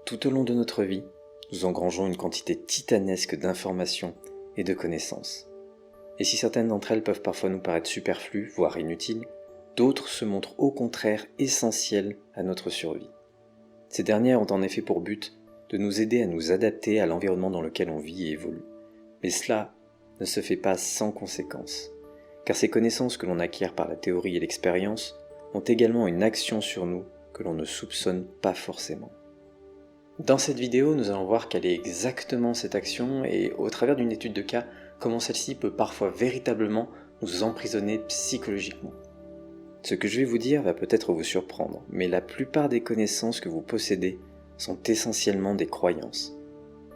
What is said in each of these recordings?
Tout au long de notre vie, nous engrangeons une quantité titanesque d'informations et de connaissances. Et si certaines d'entre elles peuvent parfois nous paraître superflues, voire inutiles, d'autres se montrent au contraire essentielles à notre survie. Ces dernières ont en effet pour but de nous aider à nous adapter à l'environnement dans lequel on vit et évolue. Mais cela ne se fait pas sans conséquences, car ces connaissances que l'on acquiert par la théorie et l'expérience ont également une action sur nous que l'on ne soupçonne pas forcément. Dans cette vidéo, nous allons voir quelle est exactement cette action et, au travers d'une étude de cas, comment celle-ci peut parfois véritablement nous emprisonner psychologiquement. Ce que je vais vous dire va peut-être vous surprendre, mais la plupart des connaissances que vous possédez sont essentiellement des croyances.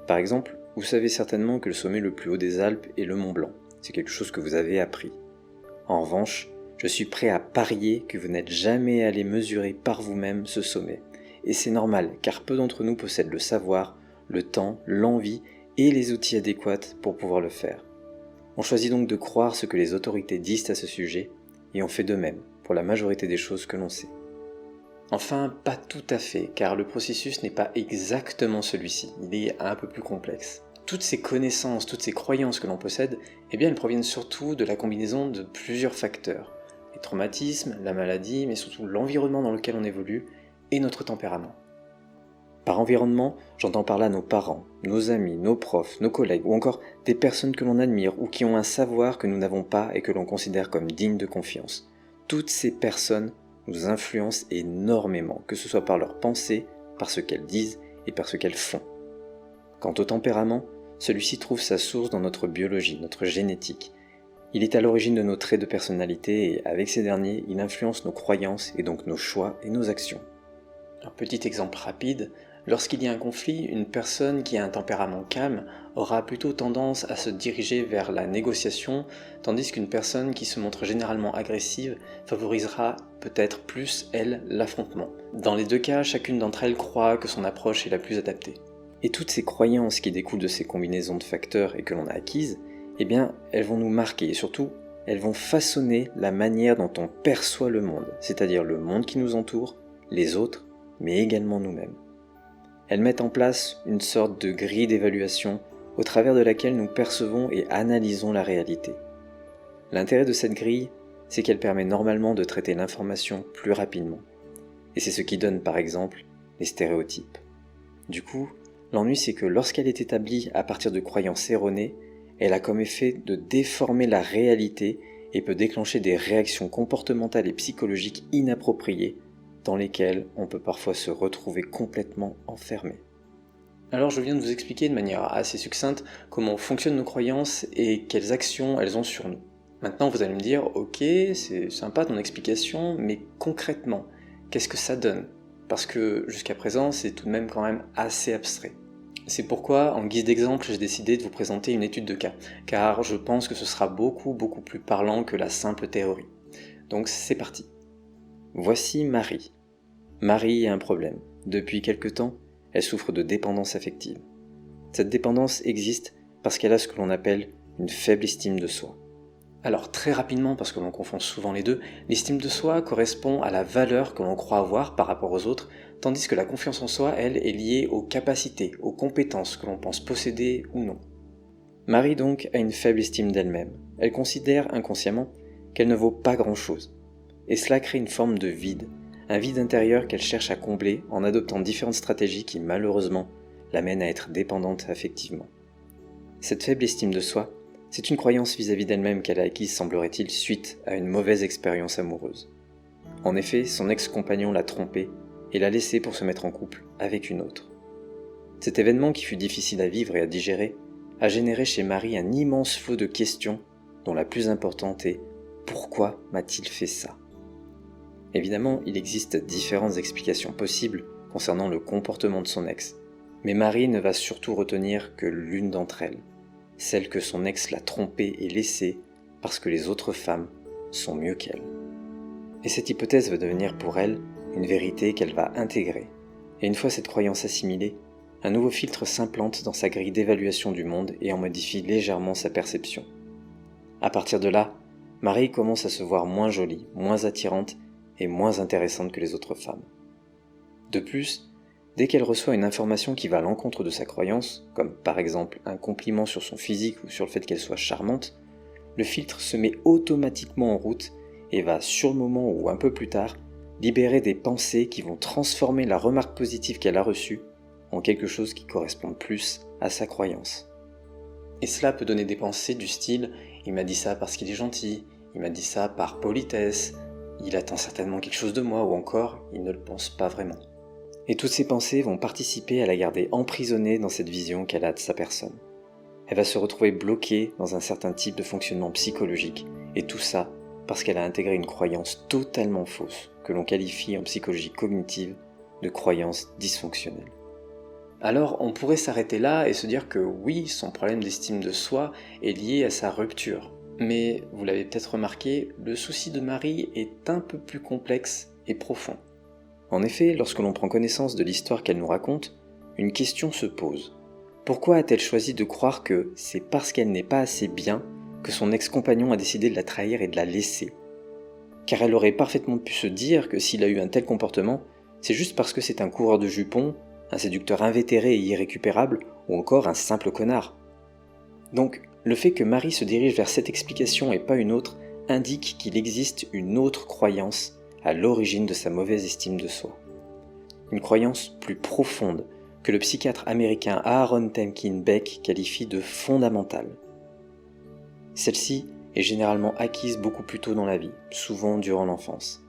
Par exemple, vous savez certainement que le sommet le plus haut des Alpes est le Mont Blanc. C'est quelque chose que vous avez appris. En revanche, je suis prêt à parier que vous n'êtes jamais allé mesurer par vous-même ce sommet. Et c'est normal, car peu d'entre nous possèdent le savoir, le temps, l'envie et les outils adéquats pour pouvoir le faire. On choisit donc de croire ce que les autorités disent à ce sujet, et on fait de même pour la majorité des choses que l'on sait. Enfin, pas tout à fait, car le processus n'est pas exactement celui-ci, il est un peu plus complexe. Toutes ces connaissances, toutes ces croyances que l'on possède, elles proviennent surtout de la combinaison de plusieurs facteurs. Les traumatismes, la maladie, mais surtout l'environnement dans lequel on évolue, et notre tempérament. Par environnement, j'entends par là nos parents, nos amis, nos profs, nos collègues, ou encore des personnes que l'on admire ou qui ont un savoir que nous n'avons pas et que l'on considère comme digne de confiance. Toutes ces personnes nous influencent énormément, que ce soit par leurs pensées, par ce qu'elles disent et par ce qu'elles font. Quant au tempérament, celui-ci trouve sa source dans notre biologie, notre génétique. Il est à l'origine de nos traits de personnalité et avec ces derniers, il influence nos croyances et donc nos choix et nos actions. Un petit exemple rapide, lorsqu'il y a un conflit, une personne qui a un tempérament calme aura plutôt tendance à se diriger vers la négociation, tandis qu'une personne qui se montre généralement agressive favorisera peut-être plus, elle, l'affrontement. Dans les deux cas, chacune d'entre elles croit que son approche est la plus adaptée. Et toutes ces croyances qui découlent de ces combinaisons de facteurs et que l'on a acquises, elles vont nous marquer et surtout, elles vont façonner la manière dont on perçoit le monde, c'est-à-dire le monde qui nous entoure, les autres, mais également nous-mêmes. Elles mettent en place une sorte de grille d'évaluation au travers de laquelle nous percevons et analysons la réalité. L'intérêt de cette grille, c'est qu'elle permet normalement de traiter l'information plus rapidement. Et c'est ce qui donne par exemple les stéréotypes. Du coup, l'ennui c'est que lorsqu'elle est établie à partir de croyances erronées, elle a comme effet de déformer la réalité et peut déclencher des réactions comportementales et psychologiques inappropriées dans lesquelles on peut parfois se retrouver complètement enfermé. Alors je viens de vous expliquer de manière assez succincte comment fonctionnent nos croyances et quelles actions elles ont sur nous. Maintenant vous allez me dire, ok, c'est sympa ton explication, mais concrètement, qu'est-ce que ça donne? Parce que jusqu'à présent, c'est tout de même quand même assez abstrait. C'est pourquoi, en guise d'exemple, j'ai décidé de vous présenter une étude de cas, car je pense que ce sera beaucoup plus parlant que la simple théorie. Donc c'est parti. Voici Marie. Marie a un problème. Depuis quelque temps, elle souffre de dépendance affective. Cette dépendance existe parce qu'elle a ce que l'on appelle une faible estime de soi. Alors très rapidement, parce que l'on confond souvent les deux, l'estime de soi correspond à la valeur que l'on croit avoir par rapport aux autres, tandis que la confiance en soi, elle, est liée aux capacités, aux compétences que l'on pense posséder ou non. Marie donc a une faible estime d'elle-même. Elle considère inconsciemment qu'elle ne vaut pas grand-chose. Et cela crée une forme de vide, un vide intérieur qu'elle cherche à combler en adoptant différentes stratégies qui malheureusement l'amènent à être dépendante affectivement. Cette faible estime de soi, c'est une croyance vis-à-vis d'elle-même qu'elle a acquise, semblerait-il, suite à une mauvaise expérience amoureuse. En effet, son ex-compagnon l'a trompée et l'a laissée pour se mettre en couple avec une autre. Cet événement, qui fut difficile à vivre et à digérer, a généré chez Marie un immense flot de questions, dont la plus importante est « Pourquoi m'a-t-il fait ça ?» Évidemment, il existe différentes explications possibles concernant le comportement de son ex, mais Marie ne va surtout retenir que l'une d'entre elles, celle que son ex l'a trompée et laissée parce que les autres femmes sont mieux qu'elle. Et cette hypothèse va devenir pour elle une vérité qu'elle va intégrer. Et une fois cette croyance assimilée, un nouveau filtre s'implante dans sa grille d'évaluation du monde et en modifie légèrement sa perception. À partir de là, Marie commence à se voir moins jolie, moins attirante et moins intéressante que les autres femmes. De plus, dès qu'elle reçoit une information qui va à l'encontre de sa croyance, comme par exemple un compliment sur son physique ou sur le fait qu'elle soit charmante, le filtre se met automatiquement en route et va, sur le moment ou un peu plus tard, libérer des pensées qui vont transformer la remarque positive qu'elle a reçue en quelque chose qui correspond plus à sa croyance. Et cela peut donner des pensées du style « il m'a dit ça parce qu'il est gentil », « il m'a dit ça par politesse », « il attend certainement quelque chose de moi » ou encore « il ne le pense pas vraiment ». Et toutes ces pensées vont participer à la garder emprisonnée dans cette vision qu'elle a de sa personne. Elle va se retrouver bloquée dans un certain type de fonctionnement psychologique, et tout ça parce qu'elle a intégré une croyance totalement fausse, que l'on qualifie en psychologie cognitive de croyance dysfonctionnelle. Alors on pourrait s'arrêter là et se dire que oui, son problème d'estime de soi est lié à sa rupture. Mais vous l'avez peut-être remarqué, le souci de Marie est un peu plus complexe et profond. En effet, lorsque l'on prend connaissance de l'histoire qu'elle nous raconte, une question se pose. Pourquoi a-t-elle choisi de croire que c'est parce qu'elle n'est pas assez bien que son ex-compagnon a décidé de la trahir et de la laisser ? Car elle aurait parfaitement pu se dire que s'il a eu un tel comportement, c'est juste parce que c'est un coureur de jupons, un séducteur invétéré et irrécupérable, ou encore un simple connard. Donc, le fait que Marie se dirige vers cette explication et pas une autre indique qu'il existe une autre croyance à l'origine de sa mauvaise estime de soi. Une croyance plus profonde que le psychiatre américain Aaron Temkin Beck qualifie de fondamentale. Celle-ci est généralement acquise beaucoup plus tôt dans la vie, souvent durant l'enfance.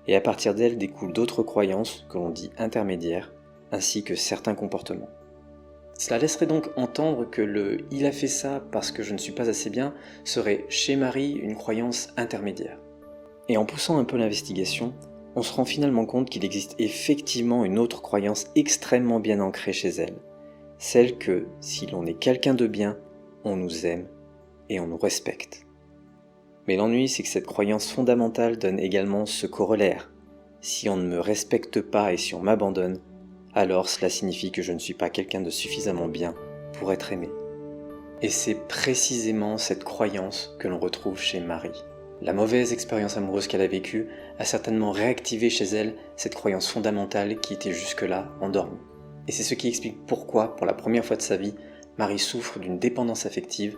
Et à partir d'elle découlent d'autres croyances que l'on dit intermédiaires, ainsi que certains comportements. Cela laisserait donc entendre que le « il a fait ça parce que je ne suis pas assez bien » serait chez Marie une croyance intermédiaire. Et en poussant un peu l'investigation, on se rend finalement compte qu'il existe effectivement une autre croyance extrêmement bien ancrée chez elle, celle que, si l'on est quelqu'un de bien, on nous aime et on nous respecte. Mais l'ennui, c'est que cette croyance fondamentale donne également ce corollaire. Si on ne me respecte pas et si on m'abandonne, alors cela signifie que je ne suis pas quelqu'un de suffisamment bien pour être aimé. Et c'est précisément cette croyance que l'on retrouve chez Marie. La mauvaise expérience amoureuse qu'elle a vécue a certainement réactivé chez elle cette croyance fondamentale qui était jusque-là endormie. Et c'est ce qui explique pourquoi, pour la première fois de sa vie, Marie souffre d'une dépendance affective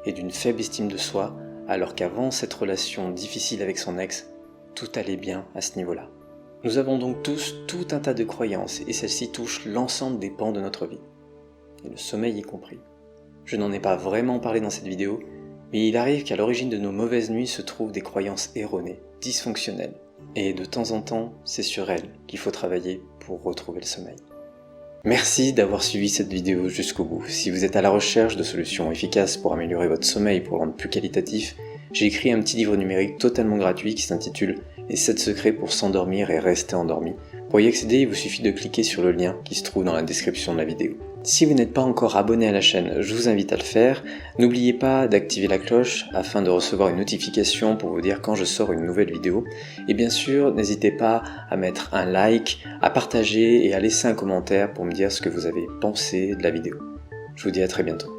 et d'une faible estime de soi, alors qu'avant cette relation difficile avec son ex, tout allait bien à ce niveau-là. Nous avons donc tous tout un tas de croyances et celles-ci touchent l'ensemble des pans de notre vie, et le sommeil y compris. Je n'en ai pas vraiment parlé dans cette vidéo, mais il arrive qu'à l'origine de nos mauvaises nuits se trouvent des croyances erronées, dysfonctionnelles, et de temps en temps, c'est sur elles qu'il faut travailler pour retrouver le sommeil. Merci d'avoir suivi cette vidéo jusqu'au bout. Si vous êtes à la recherche de solutions efficaces pour améliorer votre sommeil, pour le rendre plus qualitatif, j'ai écrit un petit livre numérique totalement gratuit qui s'intitule « Les 7 secrets pour s'endormir et rester endormi ». Pour y accéder, il vous suffit de cliquer sur le lien qui se trouve dans la description de la vidéo. Si vous n'êtes pas encore abonné à la chaîne, je vous invite à le faire. N'oubliez pas d'activer la cloche afin de recevoir une notification pour vous dire quand je sors une nouvelle vidéo. Et bien sûr, n'hésitez pas à mettre un like, à partager et à laisser un commentaire pour me dire ce que vous avez pensé de la vidéo. Je vous dis à très bientôt.